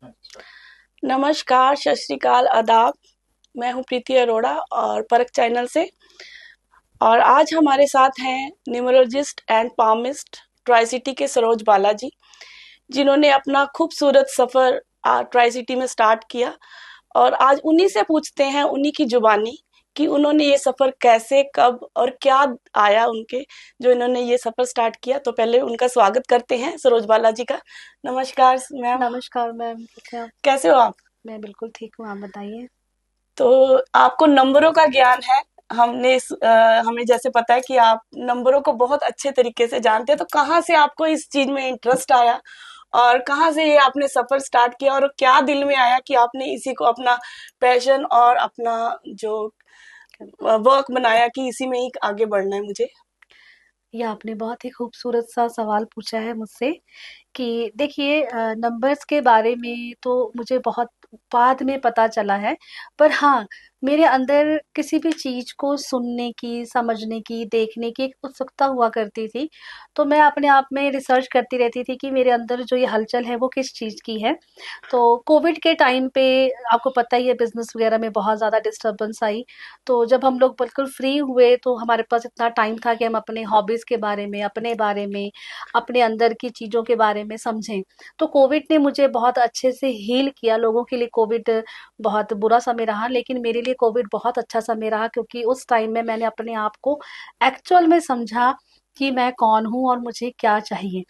नमस्कार, सत श्री अकाल, आदाब। मैं हूँ प्रीति अरोड़ा और परख चैनल से। और आज हमारे साथ हैं numerologist and palmist tri city के सरोज बालाजी, जिन्होंने अपना खूबसूरत सफ़र ट्राई सिटी में स्टार्ट किया। और आज उन्हीं से पूछते हैं, उन्हीं की जुबानी, कि उन्होंने ये सफ़र कैसे, कब और क्या आया उनके, जो इन्होंने ये सफ़र स्टार्ट किया। तो पहले उनका स्वागत करते हैं, सरोज बालाजी का। नमस्कार मैम, नमस्कार मैम, कैसे हैं आप? कैसे हो आप? मैं बिल्कुल ठीक हूँ, आप बताइए। तो आपको नंबरों का ज्ञान है। हमें जैसे पता है कि आप नंबरों को बहुत अच्छे तरीके से जानते हैं, तो कहाँ से आपको इस चीज में इंटरेस्ट आया और कहाँ से ये आपने सफर स्टार्ट किया, और क्या दिल में आया कि आपने इसी को अपना पैशन और अपना जो वर्क बनाया कि इसी में ही आगे बढ़ना है मुझे। ये आपने बहुत ही खूबसूरत सा सवाल पूछा है मुझसे कि देखिए, नंबर्स के बारे में तो मुझे बहुत बाद में पता चला है। पर हाँ, मेरे अंदर किसी भी चीज़ को सुनने की, समझने की, देखने की एक उत्सुकता हुआ करती थी। तो मैं अपने आप में रिसर्च करती रहती थी कि मेरे अंदर जो ये हलचल है वो किस चीज़ की है। तो कोविड के टाइम पे आपको पता ही है, बिज़नेस वगैरह में बहुत ज़्यादा डिस्टर्बेंस आई। तो जब हम लोग बिल्कुल फ्री हुए तो हमारे पास इतना टाइम था कि हम अपने हॉबीज़ के बारे में, अपने बारे में, अपने अंदर की चीज़ों के बारे में समझें। तो कोविड ने मुझे बहुत अच्छे से हील किया। लोगों के लिए कोविड बहुत बुरा समय रहा, लेकिन मेरे लिए कोविड बहुत अच्छा समय रहा, क्योंकि उस टाइम में मैंने अपने आप को एक्चुअल में समझा कि मैं कौन हूँ और मुझे क्या चाहिए।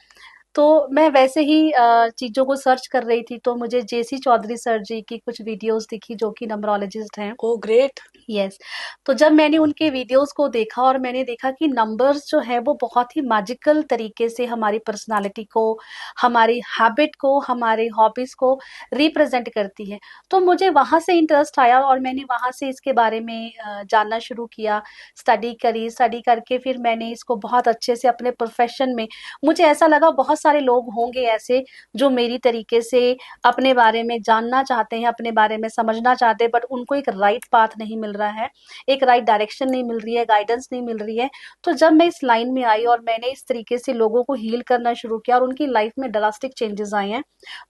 तो मैं वैसे ही चीज़ों को सर्च कर रही थी, तो मुझे जेसी चौधरी सर जी की कुछ वीडियोस दिखी, जो कि न्यूमरोलॉजिस्ट हैं। ओ ग्रेट। यस। तो जब मैंने उनके वीडियोस को देखा और मैंने देखा कि नंबर्स जो है वो बहुत ही मैजिकल तरीके से हमारी पर्सनालिटी को, हमारी हैबिट को, हमारे हॉबीज को रिप्रेजेंट करती है, तो मुझे वहां से इंटरेस्ट आया और मैंने वहां से इसके बारे में जानना शुरू किया। स्टडी करी, स्टडी करके फिर मैंने इसको बहुत अच्छे से अपने प्रोफेशन में, मुझे ऐसा लगा बहुत सारे लोग होंगे ऐसे जो मेरी तरीके से अपने बारे में जानना चाहते हैं, अपने बारे में समझना चाहते हैं, बट उनको एक राइट पाथ नहीं मिल रहा है, एक राइट डायरेक्शन नहीं मिल रही है, गाइडेंस नहीं मिल रही है। तो जब मैं इस लाइन में आई और मैंने इस तरीके से लोगों को हील करना शुरू किया और उनकी लाइफ में ड्रास्टिक चेंजेस आए हैं,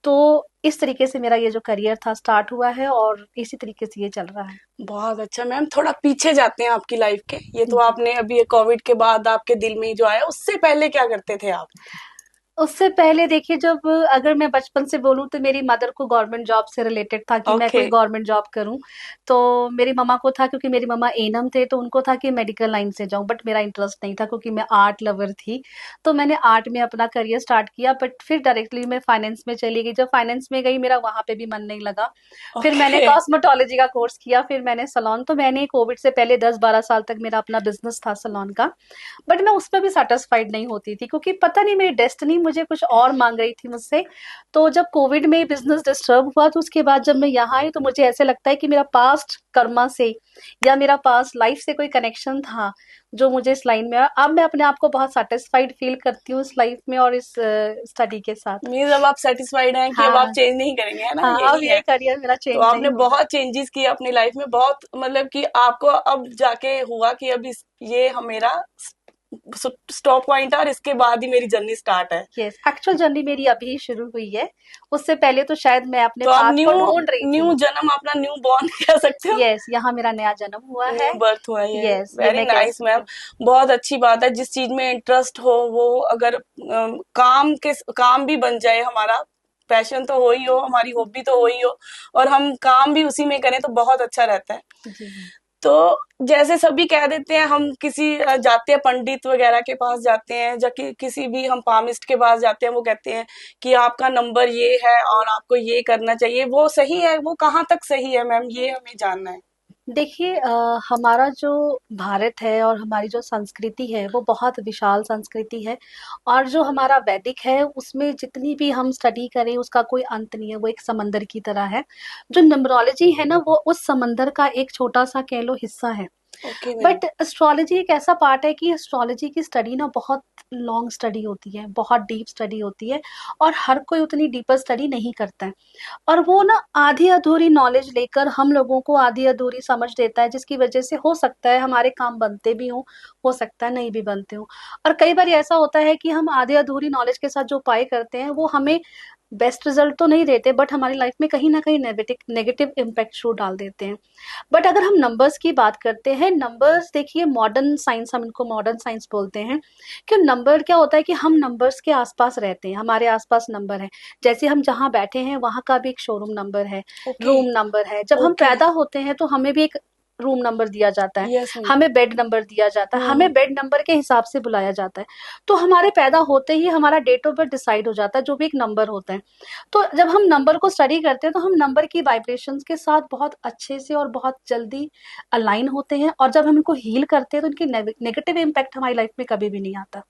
तो इस तरीके से मेरा ये जो करियर था स्टार्ट हुआ है और इसी तरीके से ये चल रहा है। बहुत अच्छा मैम, थोड़ा पीछे जाते हैं आपकी लाइफ के। ये तो जी। आपने अभी कोविड के बाद आपके दिल में जो आया, उससे पहले क्या करते थे आप? उससे पहले देखिए, जब अगर मैं बचपन से बोलूँ तो मेरी मदर को गवर्नमेंट जॉब से रिलेटेड था कि मैं ओके। कोई गवर्नमेंट जॉब करूँ। तो मेरी मम्मा को था, क्योंकि मेरी मम्मा एएनएम थे, तो उनको था कि मेडिकल लाइन से जाऊँ, बट मेरा इंटरेस्ट नहीं था क्योंकि मैं आर्ट लवर थी। तो मैंने आर्ट में अपना करियर स्टार्ट किया, बट फिर डायरेक्टली मैं फाइनेंस में चली गई। जब फाइनेंस में गई, मेरा वहाँ पे भी मन नहीं लगा। फिर मैंने ओके। कॉस्मेटोलॉजी का कोर्स किया, फिर मैंने सैलून, तो मैंने कोविड से पहले 10-12 साल तक मेरा अपना बिज़नेस था सैलून का। बट मैं उसमें भी सैटिस्फाइड नहीं होती थी, क्योंकि पता नहीं मेरी डेस्टिनी मुझे कुछ और मांग रही थी मुझसे। तो जब कोविड में बिजनेस डिस्टर्ब हुआ, तो उसके बाद जब मैं यहाँ आई तो मुझे ऐसे लगता है कि मेरा पास्ट कर्मा से या मेरा पास्ट लाइफ से कोई कनेक्शन था जो मुझे इस लाइन में आया। अब मैं अपने आप को बहुत सेटिस्फाइड फील करती हूँ इस लाइफ में और इस स्टडी के साथ। मीन्स अब आप सेटिस्फाइड हैं कि अब आप हाँ। चेंज नहीं करेंगे, है ना? हाँ, अब यही ये है। करियर मेरा तो चेंज आपने नहीं होगा। बहुत चेंजेस किए अपनी लाइफ में, बहुत मतलब कि आपको अब जाके हुआ कि अब ये हम मेरा स्टॉप पॉइंट है और इसके बाद ही मेरी जर्नी स्टार्ट है। यस, एक्चुअल जर्नी मेरी अभी शुरू हुई है। उससे पहले तो शायद मैं अपने तो आप पाथ न्यू को ढूंढ रही न्यू थी। जन्म, अपना न्यू बॉर्न कह सकते हो। यस, यहाँ मेरा नया जन्म हुआ न्यू है। बर्थ हुआ ये। यस, ये वेरी मैं कह नाइस सकती मैम। हूँ। बहुत अच्छी बात है, जिस चीज में इंटरेस्ट हो वो अगर काम भी बन जाए हमारा। पैशन तो हो ही हो, हमारी हॉबी तो हो ही हो, और हम काम भी उसी में करें तो बहुत अच्छा रहता है। जी मैम। तो जैसे सभी कह देते हैं, हम किसी जाते हैं पंडित वगैरह के पास जाते हैं, जाके किसी भी हम पामिस्ट के पास जाते हैं, वो कहते हैं कि आपका नंबर ये है और आपको ये करना चाहिए। वो सही है? वो कहाँ तक सही है मैम, ये हमें जानना है। देखिए, हमारा जो भारत है और हमारी जो संस्कृति है वो बहुत विशाल संस्कृति है। और जो हमारा वैदिक है उसमें जितनी भी हम स्टडी करें उसका कोई अंत नहीं है, वो एक समंदर की तरह है। जो न्यूमरोलॉजी है ना, वो उस समंदर का एक छोटा सा कह लो हिस्सा है। Okay ma'am. बट एस्ट्रोलॉजी एक ऐसा पार्ट है कि एस्ट्रोलॉजी की स्टडी ना बहुत लॉन्ग स्टडी होती है, बहुत डीप स्टडी होती है, और हर कोई उतनी डीपर स्टडी नहीं करता है। और वो ना आधी अधूरी नॉलेज लेकर हम लोगों को आधी अधूरी समझ देता है, जिसकी वजह से हो सकता है हमारे काम बनते भी हों, हो सकता है नहीं भी बनते हों। और कई बार ऐसा होता है कि हम आधी अधूरी नॉलेज के साथ जो उपाय करते हैं वो हमें बेस्ट रिजल्ट तो नहीं देते, बट हमारी लाइफ में कहीं ना कहीं नेगेटिव नेगेटिव इम्पैक्ट शो डाल देते हैं। बट अगर हम नंबर्स की बात करते हैं, नंबर्स देखिए मॉडर्न साइंस, हम इनको मॉडर्न साइंस बोलते हैं। कि नंबर क्या होता है कि हम नंबर्स के आसपास रहते हैं, हमारे आसपास नंबर है। जैसे हम जहाँ बैठे हैं वहां का भी एक शोरूम नंबर है, ओके। रूम नंबर है। जब हम ओके। पैदा होते हैं तो हमें भी एक रूम नंबर दिया जाता है, यस मैम। हमें बेड नंबर दिया जाता है, हमें बेड नंबर के हिसाब से बुलाया जाता है। तो हमारे पैदा होते ही हमारा डेट ऑफ बर्थ डिसाइड हो जाता है, जो भी एक नंबर होता है। तो जब हम नंबर को स्टडी करते हैं तो हम नंबर की वाइब्रेशंस के साथ बहुत अच्छे से और बहुत जल्दी अलाइन होते हैं, और जब हम इनको हील करते हैं तो इनकी नेगेटिव इम्पैक्ट हमारी लाइफ में कभी भी नहीं आता।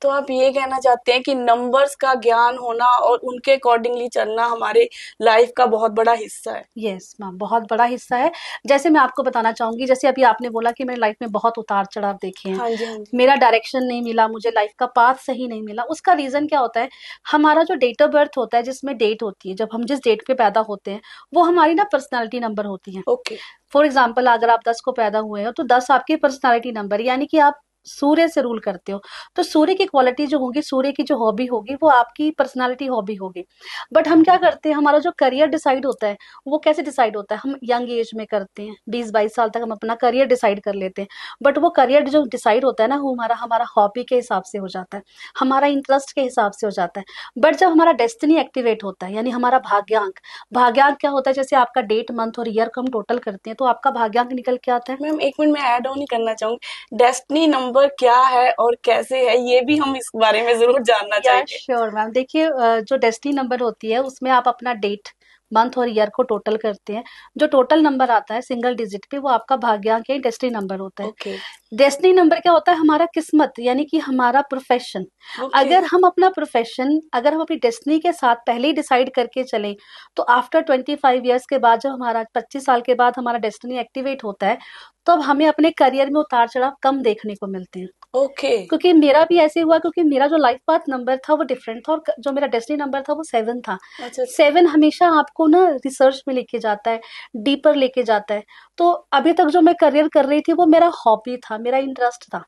तो आप ये कहना चाहते हैं कि नंबर्स का ज्ञान होना और उनके अकॉर्डिंगली चलना हमारे लाइफ का बहुत बड़ा हिस्सा है। यस मैम, बहुत बड़ा हिस्सा है। जैसे मैं आपको बताना चाहूंगी, जैसे अभी आपने बोला कि मेरी लाइफ में बहुत उतार चढ़ाव देखे हैं, हाँ जी, हाँ जी। मेरा डायरेक्शन नहीं मिला, मुझे लाइफ का पाथ सही नहीं मिला। उसका रीजन क्या होता है? हमारा जो डेट ऑफ बर्थ होता है, जिसमें डेट होती है, जब हम जिस डेट पे पैदा होते हैं, वो हमारी ना पर्सनालिटी नंबर होती है। ओके। फॉर एग्जाम्पल, अगर आप 10 को पैदा हुए हो तो 10 आपकी पर्सनालिटी नंबर, यानी कि आप सूर्य से रूल करते हो। तो सूर्य की क्वालिटी जो होगी, सूर्य की जो हॉबी होगी, वो आपकी पर्सनालिटी हॉबी होगी। बट हम क्या करते हैं, हमारा जो करियर डिसाइड होता है, वो कैसे डिसाइड होता है? हम यंग एज में करते हैं, 20-22 साल तक हम अपना करियर डिसाइड कर लेते हैं। बट वो करियर जो डिसाइड होता है ना, वो हमारा हमारा हॉबी के हिसाब से हो जाता है, हमारा इंटरेस्ट के हिसाब से हो जाता है। बट जब हमारा डेस्टिनी एक्टिवेट होता है, यानी हमारा भाग्यांक, भाग्यांक क्या होता है? जैसे आपका डेट, मंथ और ईयर को हम टोटल करते हैं, तो आपका भाग्यांक निकल के आता है। मैम एक मिनट में ऐड ऑन ही करना चाहूंगी, डेस्टिनी नंबर क्या है और कैसे है, ये भी हम इस बारे में जरूर जानना या चाहेंगे। श्योर मैम, देखिए जो डेस्टिनी नंबर होती है उसमें आप अपना डेट, मंथ और ईयर को टोटल करते हैं। जो टोटल नंबर आता है सिंगल डिजिट पे, वो आपका भाग्यांक या डेस्टिनी नंबर होता है। ओके। डेस्टिनी नंबर क्या होता है? हमारा किस्मत, यानी कि हमारा प्रोफेशन। ओके। अगर हम अपनी डेस्टिनी के साथ पहले ही डिसाइड करके चलें, तो आफ्टर 25 ईयर्स के बाद, जब हमारा 25 साल के बाद हमारा डेस्टिनी एक्टिवेट होता है, तब हमें अपने करियर में उतार चढ़ाव कम देखने को मिलते हैं। ओके। क्योंकि मेरा भी ऐसे हुआ, क्योंकि मेरा जो लाइफ पाथ नंबर था वो डिफरेंट था, और जो मेरा डेस्टिनी नंबर था वो 7 था। अच्छा। 7 हमेशा आपको ना रिसर्च में लेके जाता है, डीपर लेके जाता है। तो अभी तक जो मैं करियर कर रही थी वो मेरा हॉबी था, मेरा इंटरेस्ट था।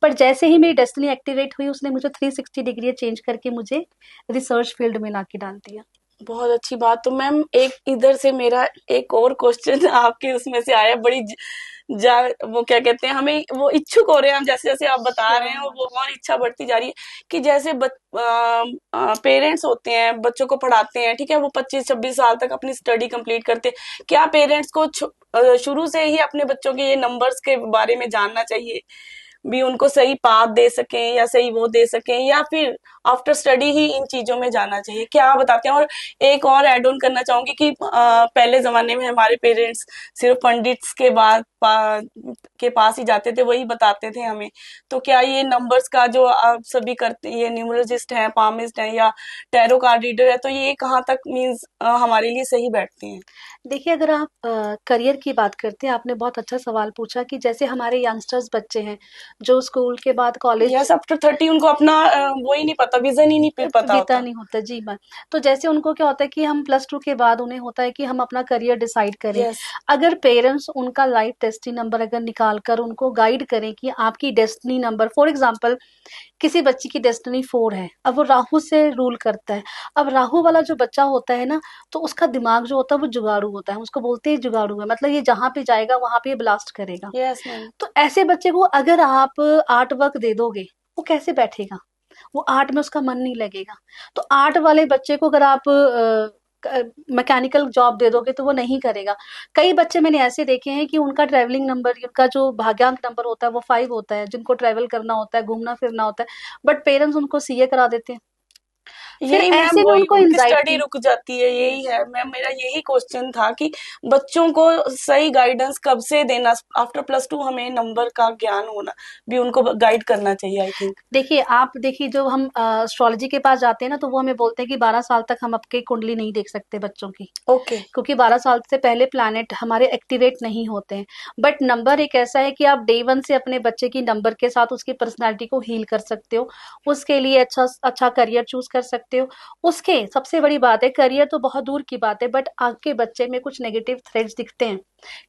पर जैसे ही मेरी डेस्टिनी एक्टिवेट हुई, उसने मुझे 360 डिग्री चेंज करके मुझे रिसर्च फील्ड में ला के डाल दिया। बहुत अच्छी बात। तो मैम एक इधर से मेरा एक और क्वेश्चन आपके उसमें से आया, बड़ी जा वो क्या कहते हैं, हमें वो इच्छुक हो रहे हैं हम, जैसे जैसे आप बता रहे हैं श्योर। वो और इच्छा बढ़ती जा रही है कि जैसे पेरेंट्स होते हैं, बच्चों को पढ़ाते हैं, ठीक है, वो 25-26 साल तक अपनी स्टडी कंप्लीट करते हैं, क्या पेरेंट्स को शुरू से ही अपने बच्चों के ये नंबर्स के बारे में जानना चाहिए, भी उनको सही पाथ दे सकें या सही वो दे सकें, या फिर आफ्टर स्टडी ही इन चीजों में जाना चाहिए, क्या आप बताते हैं? और एक और ऐड ऑन करना चाहूंगी कि पहले जमाने में हमारे पेरेंट्स सिर्फ पंडित्स के के पास ही जाते थे, वही बताते थे हमें। तो क्या ये नंबर्स का जो आप सभी करते, ये न्यूमरोलॉजिस्ट हैं, पामिस्ट हैं या टैरो कार्ड रीडर है, तो ये कहाँ तक मीन्स हमारे लिए सही बैठते हैं? देखिए, अगर आप करियर की बात करते हैं, आपने बहुत अच्छा सवाल पूछा कि जैसे हमारे यंगस्टर्स बच्चे हैं, जो स्कूल के बाद कॉलेज, यस, आफ्टर 30 उनको अपना वो ही नहीं पता, विजन ही नहीं फिर पता बीता होता। नहीं होता। जी मैम। तो जैसे उनको क्या होता है कि हम +2 के बाद उन्हें होता है कि हम अपना करियर डिसाइड करें। यस। अगर पेरेंट्स उनका लाइफ डेस्टिनी नंबर अगर निकाल कर उनको गाइड करें कि आपकी डेस्टिनी नंबर, फॉर एग्जांपल किसी बच्चे की डेस्टिनी 4 है, अब वो राहु से रूल करता है। अब राहु वाला जो बच्चा होता है ना, तो उसका दिमाग जो होता है वो जुगाड़ू होता है, उसको बोलते हैं जुगाड़ू है, मतलब ये जहाँ पे जाएगा वहां पे ब्लास्ट करेगा। Yes ma'am. तो ऐसे बच्चे को अगर आप आर्ट वर्क दे दोगे, वो कैसे बैठेगा? वो आर्ट में उसका मन नहीं लगेगा। तो आर्ट वाले बच्चे को अगर आप मैकेनिकल जॉब दे दोगे तो वो नहीं करेगा। कई बच्चे मैंने ऐसे देखे हैं कि उनका ट्रैवलिंग नंबर, उनका जो भाग्यांक नंबर होता है वो 5 होता है, जिनको ट्रैवल करना होता है, घूमना फिरना होता है, बट पेरेंट्स उनको सीए करा देते हैं। फिर यही मैम, ऐसे में वही उनको उनकी स्टडी एंजाइटी। रुक जाती है, यही है मैम, मेरा यही क्वेश्चन था कि बच्चों को सही गाइडेंस कब से देना, आफ्टर +2 हमें नंबर का ज्ञान होना भी उनको गाइड करना चाहिए, आई थिंक। देखिए, आप देखिए, जो हम एस्ट्रोलॉजी के पास जाते हैं ना, तो वो हमें बोलते हैं कि 12 साल तक हम आपकी कुंडली नहीं देख सकते बच्चों की, ओके। क्योंकि 12 साल से पहले प्लैनेट हमारे एक्टिवेट नहीं होते हैं। बट नंबर एक ऐसा है कि आप डे 1 से अपने बच्चे की नंबर के साथ उसकी पर्सनैलिटी को हील कर सकते हो, उसके लिए अच्छा अच्छा करियर चूज कर सकते सकते हो। उसके सबसे बड़ी बात है, करियर तो बहुत दूर की बात है, बट आपके बच्चे में कुछ नेगेटिव थ्रेड्स दिखते हैं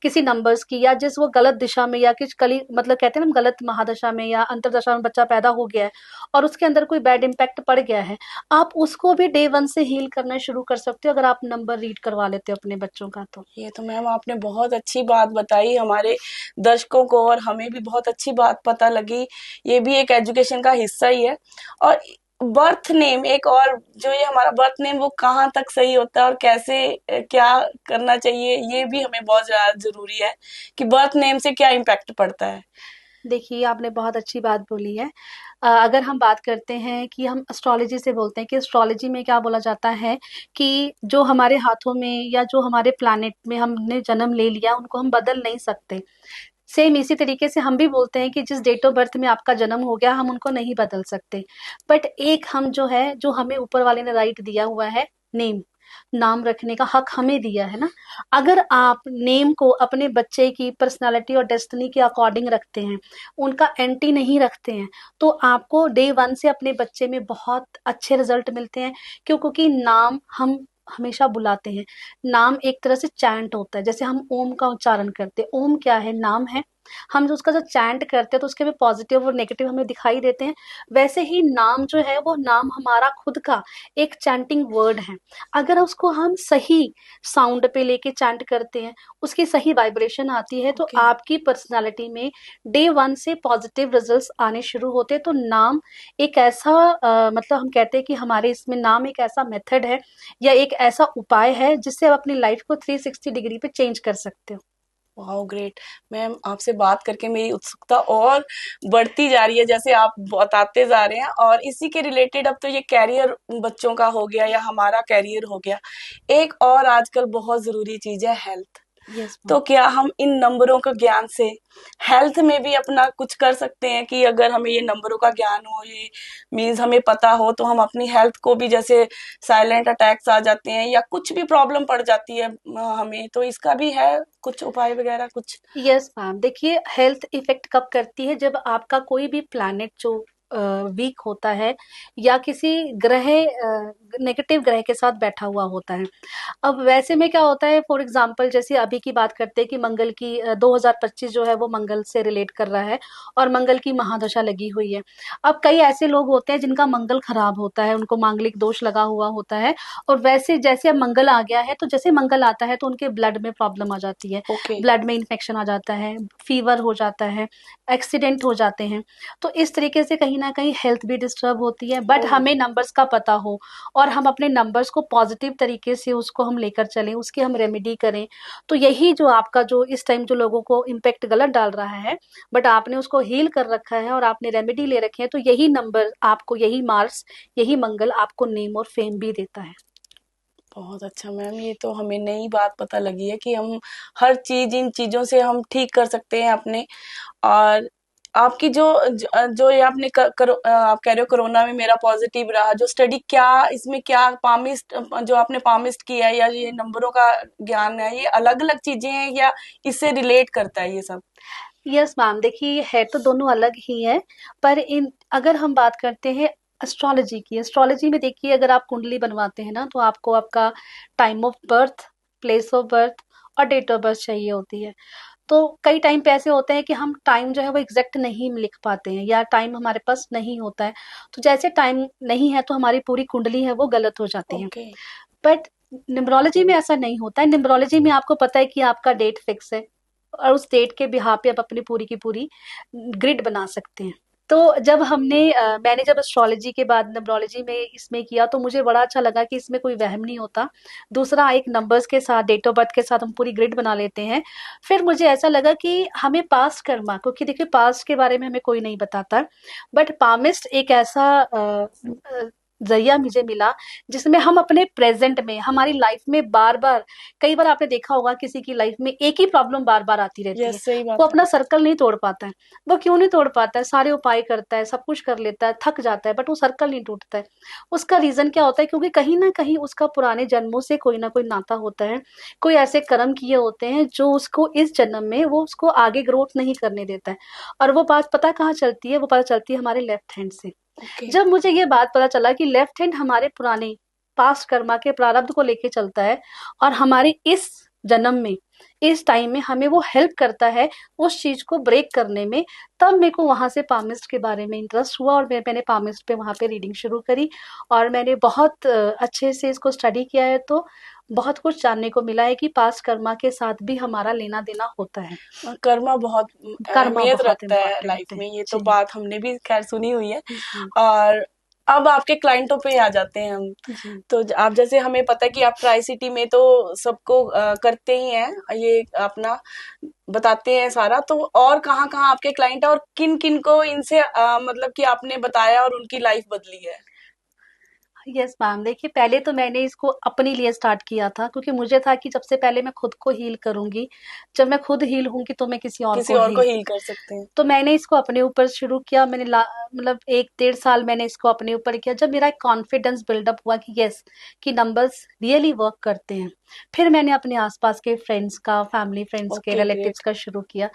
किसी नंबर्स की, या जिस वो गलत दिशा में या किस कली मतलब कहते हैं ना हम, गलत महादशा में या अंतरदशा में बच्चा पैदा हो गया है और उसके अंदर कोई बैड इम्पैक्ट पड़ गया है, आप उसको भी डे वन से हील करना शुरू कर सकते हो अगर आप नंबर रीड करवा लेते हो अपने बच्चों का तो। ये तो मैम आपने बहुत अच्छी बात बताई हमारे दर्शकों को, और हमें भी बहुत अच्छी बात पता लगी। ये भी एक एजुकेशन का हिस्सा ही है। और बर्थ नेम एक और, जो ये हमारा बर्थ नेम वो कहाँ तक सही होता है और कैसे क्या करना चाहिए, ये भी हमें बहुत ज़्यादा ज़रूरी है कि बर्थ नेम से क्या इम्पैक्ट पड़ता है। देखिए, आपने बहुत अच्छी बात बोली है। अगर हम बात करते हैं कि हम एस्ट्रोलॉजी से बोलते हैं कि एस्ट्रोलॉजी में क्या बोला जाता है कि जो हमारे हाथों में या जो हमारे प्लैनेट में हमने जन्म ले लिया, उनको हम बदल नहीं सकते। सेम इसी तरीके से हम भी बोलते हैं कि जिस डेट ऑफ बर्थ में आपका जन्म हो गया, हम उनको नहीं बदल सकते। बट एक हम जो है, जो हमें ऊपर वाले ने राइट दिया हुआ है, नेम, नाम रखने का हक हमें दिया है ना। अगर आप नेम को अपने बच्चे की पर्सनालिटी और डेस्टिनी के अकॉर्डिंग रखते हैं, उनका एंटी नहीं रखते हैं, तो आपको डे वन से अपने बच्चे में बहुत अच्छे रिजल्ट मिलते हैं। क्योंकि नाम हम हमेशा बुलाते हैं, नाम एक तरह से चैंट होता है, जैसे हम ओम का उच्चारण करते हैं, ओम क्या है, नाम है। हम जो उसका जो चैंट करते हैं तो उसके में पॉजिटिव और नेगेटिव हमें दिखाई देते हैं। वैसे ही नाम जो है, वो नाम हमारा खुद का एक चैंटिंग वर्ड है। अगर उसको हम सही साउंड पे लेके चैंट करते हैं, उसकी सही वाइब्रेशन आती है, तो ओके। आपकी पर्सनालिटी में डे वन से पॉजिटिव रिजल्ट्स आने शुरू होते हैं। तो नाम एक ऐसा मतलब हम कहते हैं कि हमारे इसमें नाम एक ऐसा मेथड है या एक ऐसा उपाय है जिससे आप अपनी लाइफ को 360 डिग्री पे चेंज कर सकते हो। Wow great. मैम आपसे बात करके मेरी उत्सुकता और बढ़ती जा रही है, जैसे आप बताते जा रहे हैं। और इसी के रिलेटेड अब तो ये कैरियर बच्चों का हो गया या हमारा कैरियर हो गया, एक और आजकल बहुत जरूरी चीज है हेल्थ। यस तो मैम। क्या हम इन नंबरों का ज्ञान से हेल्थ में भी अपना कुछ कर सकते हैं कि अगर हमें ये नंबरों का ज्ञान हो, ये मीन्स हमें पता हो, तो हम अपनी हेल्थ को भी, जैसे साइलेंट अटैक्स आ जाते हैं या कुछ भी प्रॉब्लम पड़ जाती है हमें, तो इसका भी है कुछ उपाय वगैरह कुछ? यस मैम, देखिए हेल्थ इफेक्ट कब करती है, जब आपका कोई भी प्लैनेट जो वीक होता है या किसी ग्रह नेगेटिव ग्रह के साथ बैठा हुआ होता है। अब वैसे में क्या होता है, फॉर एग्जांपल जैसे अभी की बात करते हैं कि मंगल की 2025 जो है वो मंगल से रिलेट कर रहा है और मंगल की महादशा लगी हुई है। अब कई ऐसे लोग होते हैं जिनका मंगल खराब होता है, उनको मांगलिक दोष लगा हुआ होता है, और वैसे जैसे अब मंगल आ गया है, तो जैसे मंगल आता है तो उनके ब्लड में प्रॉब्लम आ जाती है, ओके। ब्लड में इन्फेक्शन आ जाता है, फीवर हो जाता है, एक्सीडेंट हो जाते हैं। तो इस तरीके से कहीं ना कहीं हेल्थ भी डिस्टर्ब होती है। बट ओ। हमें नंबर्स का पता हो और हम अपने नंबर्स को पॉजिटिव तरीके से उसको हम लेकर चलें, उसकी हम रेमेडी करें, तो यही जो आपका जो इस टाइम जो लोगों को इम्पेक्ट गलत डाल रहा है, बट आपने उसको हील कर रखा है और आपने रेमेडी ले रखे हैं, तो यही नंबर आपको, यही मार्स, यही मंगल आपको नेम और फेम भी देता है। बहुत अच्छा मैम, ये तो हमें नई बात पता लगी है कि हम हर चीज, इन चीजों से हम ठीक कर सकते हैं अपने। और आपकी जो ये आपने आप कह रहे हो कोरोना में मेरा पॉजिटिव रहा जो स्टडी, क्या इसमें क्या पामिस्ट, जो आपने पामिस्ट किया है या ये नंबरों का ज्ञान है, ये अलग अलग चीजें हैं या इससे रिलेट करता है ये सब? यस मैम, देखिए है तो दोनों अलग ही है, पर इन अगर हम बात करते हैं एस्ट्रोलॉजी की, एस्ट्रोलॉजी में देखिए अगर आप कुंडली बनवाते हैं ना, तो आपको आपका time of birth, place of birth और डेट ऑफ बर्थ चाहिए होती है। तो कई टाइम पे ऐसे होते हैं कि हम टाइम जो है वो एग्जैक्ट नहीं लिख पाते हैं या टाइम हमारे पास नहीं होता है, तो जैसे टाइम नहीं है तो हमारी पूरी कुंडली है वो गलत हो जाती है। ओके। बट न्यूमरोलॉजी में ऐसा नहीं होता है। न्यूमरोलॉजी में आपको पता है कि आपका डेट फिक्स है और उस डेट के बिहाफ पे आप अपनी पूरी की पूरी ग्रिड बना सकते हैं। तो जब मैंने जब एस्ट्रोलॉजी के बाद न्यूमरोलॉजी में इसमें किया, तो मुझे बड़ा अच्छा लगा कि इसमें कोई वहम नहीं होता। दूसरा, एक नंबर्स के साथ, डेट ऑफ बर्थ के साथ हम पूरी ग्रिड बना लेते हैं। फिर मुझे ऐसा लगा कि हमें पास्ट कर्मा, क्योंकि देखिए पास्ट के बारे में हमें कोई नहीं बताता, बट पामिस्ट एक ऐसा जरिया मुझे मिला जिसमें हम अपने प्रेजेंट में, हमारी लाइफ में बार बार, कई बार आपने देखा होगा किसी की लाइफ में एक ही प्रॉब्लम बार बार आती रहती है, यस, सही वो बात है। अपना सर्कल नहीं तोड़ पाता है। वो क्यों नहीं तोड़ पाता है, सारे उपाय करता है, सब कुछ कर लेता है, थक जाता है, बट वो सर्कल नहीं टूटता है। उसका रीजन क्या होता है, क्योंकि कहीं ना कहीं उसका पुराने जन्मों से कोई ना कोई नाता होता है, कोई ऐसे कर्म किए होते हैं जो उसको इस जन्म में वो उसको आगे ग्रोथ नहीं करने देता है। और वो बात पता कहाँ चलती है, वो पता चलती है हमारे लेफ्ट हैंड से। ओके। जब मुझे ये बात पता चला कि लेफ्ट हैंड हमारे पुराने पास्ट कर्मा के प्रारब्ध को लेके चलता है और हमारे इस जन्म में, इस टाइम में हमें वो हेल्प करता है उस चीज को ब्रेक करने में, तब मेरे को वहां से पामिस्ट के बारे में इंटरेस्ट हुआ और मैंने पामिस्ट पे वहां पे रीडिंग शुरू करी और मैंने बहुत अच्छे से इसको स्टडी किया है, तो बहुत कुछ जानने को मिला है कि पास्ट कर्मा के साथ भी हमारा लेना देना होता है। और कर्मा बहुत कर्मा अहमियत बहुत रखता है लाइफ इम्पोर्टेंट है। में, ये तो जी। बात हमने भी खैर सुनी हुई है। जी। और अब आपके क्लाइंटों पे आ जाते हैं हम। जी। तो आप जैसे हमें पता है कि आप ट्राई सिटी में तो सबको करते ही हैं ये अपना बताते हैं सारा, तो और कहाँ कहाँ आपके क्लाइंट है और किन किन को इनसे मतलब कि आपने बताया और उनकी लाइफ बदली है? यस मैम, देखिए पहले तो मैंने इसको अपने लिए स्टार्ट किया था क्योंकि मुझे था कि सबसे पहले मैं खुद को हील करूंगी। जब मैं खुद हील होंगी तो मैं किसी और किसी को और को हील, हील कर सकते हैं। तो मैंने इसको अपने ऊपर शुरू किया। मैंने मतलब 1 डेढ़ साल मैंने इसको अपने ऊपर किया। जब मेरा एक कॉन्फिडेंस बिल्डअप हुआ कि यस, कि नंबर्स रियली वर्क करते हैं, फिर मैंने अपने आस-पास के फ्रेंड्स का, फैमिली फ्रेंड्स के, ओके, रिलेटिव्स ग्रेट। का शुरू किया।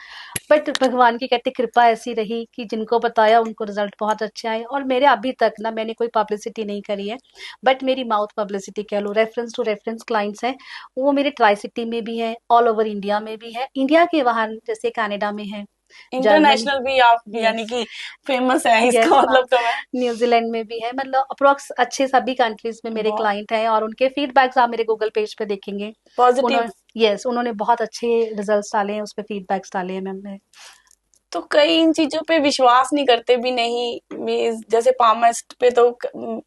बट भगवान की कहते कृपा ऐसी रही कि जिनको बताया उनको रिजल्ट बहुत अच्छे आए और मेरे अभी तक ना मैंने कोई पब्लिसिटी नहीं करी है, बट मेरी माउथ पब्लिसिटी कह लो, रेफरेंस टू रेफरेंस क्लाइंट्स हैं, वो मेरे ट्राई सिटी में भी हैं, ऑल ओवर इंडिया में भी है, इंडिया के बाहर जैसे कनाडा में है, जर्मनी, इंटरनेशनल भी आप यानी यस, कि फेमस है, यस इसका मैम, मतलब तो मैं न्यूजीलैंड में भी है, मतलब अप्रोक्स अच्छे सभी कंट्रीज में मेरे बहुत क्लाइंट हैं और उनके फीडबैक्स आप मेरे गूगल पेज पे देखेंगे। पॉजिटिव। उन्होंने, यस, उन्होंने बहुत अच्छे रिजल्ट्स डाले हैं, उस पे फीडबैक्स डाले हैं मैम। तो कई इन चीजों पे विश्वास नहीं करते भी नहीं। जैसे पामास्ट पे तो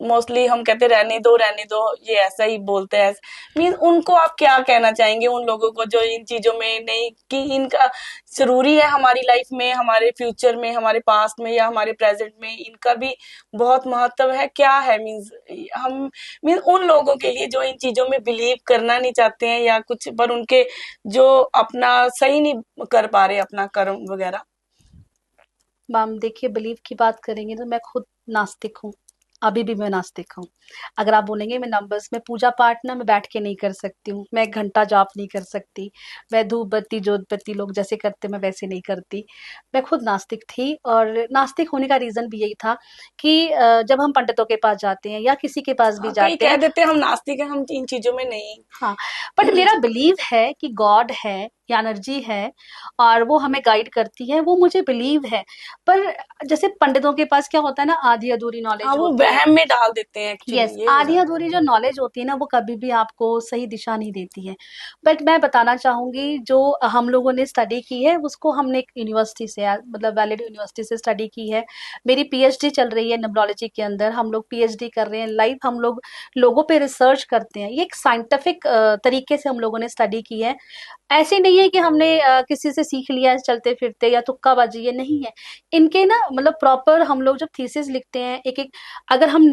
मोस्टली हम कहते रहने दो, ये ऐसा ही बोलते हैं। मीन उनको आप क्या कहना चाहेंगे उन लोगों को जो इन चीजों में नहीं, कि इनका जरूरी है हमारी लाइफ में, हमारे फ्यूचर में, हमारे पास्ट में या हमारे प्रेजेंट में इनका भी बहुत महत्व है, क्या है मीन्स हम, मीन उन लोगों के लिए जो इन चीजों में बिलीव करना नहीं चाहते हैं या कुछ, पर उनके जो अपना सही नहीं कर पा रहे अपना कर्म वगैरह। मैम देखिए, बिलीव की बात करेंगे तो मैं खुद नास्तिक हूँ, अभी भी मैं नास्तिक हूँ। अगर आप बोलेंगे मैं नंबर्स में पूजा पाठ ना मैं बैठ के नहीं कर सकती हूँ, मैं 1 घंटा जाप नहीं कर सकती, मैं धूप बत्ती जोत बत्ती लोग जैसे करते मैं वैसे नहीं करती। मैं खुद नास्तिक थी और नास्तिक होने का रीज़न भी यही था कि जब हम पंडितों के पास जाते हैं या किसी के पास भी हाँ, कई जाते कह हैं, देते हैं हम नास्तिक हैं, हम इन चीजों में नहीं। हाँ, बट मेरा बिलीव है कि गॉड है या एनर्जी है और वो हमें गाइड करती है, वो मुझे बिलीव है। पर जैसे पंडितों के पास क्या होता है ना, आधी अधूरी हाँ, नॉलेज वो होती है। वहम में डाल देते हैं, एक्चुअली यस, ये हो आधी जाता है। अधूरी जो नॉलेज होती है ना वो कभी भी आपको सही दिशा नहीं देती है। बट मैं बताना चाहूंगी जो हम लोगों ने स्टडी की है उसको हमने एक यूनिवर्सिटी से मतलब वैलिड यूनिवर्सिटी से स्टडी की है। मेरी पीएचडी चल रही है न्यूमरोलॉजी के अंदर, हम लोग पीएचडी कर रहे हैं लाइव, हम लोग लोगों पे रिसर्च करते हैं, ये एक साइंटिफिक तरीके से हम लोगों ने स्टडी की है। ऐसे नहीं है कि हमने किसी से सीख लिया है चलते फिरते या तुक्काबाजी, ये नहीं है। इनके ना मतलब प्रॉपर हम लोग जब थीसिस लिखते हैं एक एक, अगर हम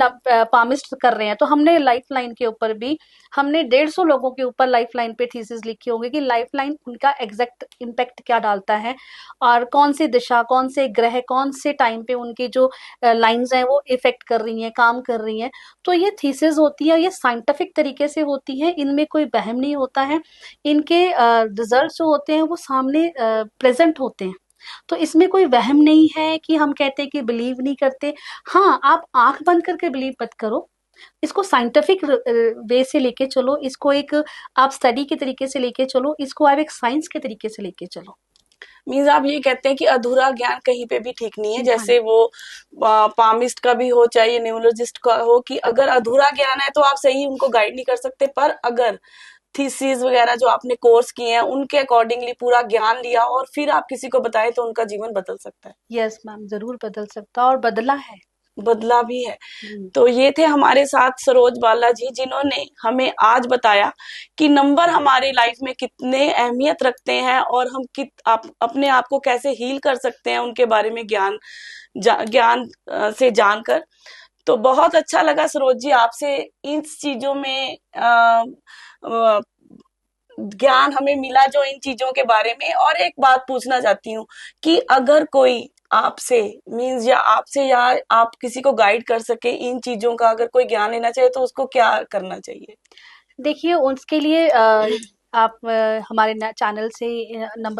पामिस्ट कर रहे हैं तो हमने लाइफ लाइन के ऊपर भी हमने 150 लोगों के ऊपर लाइफ लाइन पे थीसिस लिखे होंगे कि लाइफ लाइन उनका एग्जैक्ट इम्पैक्ट क्या डालता है और कौन सी दिशा, कौन से ग्रह, कौन से टाइम पे उनकी जो लाइंस हैं वो इफेक्ट कर रही हैं, काम कर रही हैं। तो ये थीसिस होती है, ये साइंटिफिक तरीके से होती है, इनमें कोई वहम नहीं होता है। इनके रिजल्ट जो होते हैं वो सामने प्रेजेंट होते हैं, तो इसमें कोई वहम नहीं है कि हम कहते हैं कि बिलीव नहीं करते। हाँ, आप आंख बंद करके बिलीव मत करो, इसको साइंटिफिक वे से लेके चलो, इसको एक आप स्टडी के तरीके से लेके चलो, इसको आप एक साइंस के तरीके से लेके चलो। मीन्स आप ये कहते हैं कि अधूरा ज्ञान कहीं पे भी ठीक नहीं है, हाँ, जैसे वो पामिस्ट का भी हो चाहे न्यूरोलॉजिस्ट का हो, कि अगर अधूरा ज्ञान है तो आप सही उनको गाइड नहीं कर सकते, पर अगर थीसिस वगैरह जो आपने कोर्स किए हैं उनके अकॉर्डिंगली पूरा ज्ञान लिया और फिर आप किसी को बताएं तो उनका जीवन बदल सकता है। यस मैम, जरूर बदल सकता और बदला है। बदला भी है। जी। तो ये थे हमारे साथ सरोज बाला जी, जिन्होंने हमें आज बताया कि नंबर हमारे लाइफ में कितने अहमियत रखते हैं और हम अपने आप को कैसे हील कर सकते हैं, उनके बारे में ज्ञान से जानकर। तो बहुत अच्छा लगा सरोज जी आपसे इन चीजों में ज्ञान हमें मिला जो इन चीजों के बारे में। और एक बात पूछना चाहती हूँ कि अगर कोई आपसे मीन्स या आप किसी को गाइड कर सके इन चीजों का, अगर कोई ज्ञान लेना चाहे तो उसको क्या करना चाहिए? देखिए उसके लिए आप हमारे चैनल से नंबर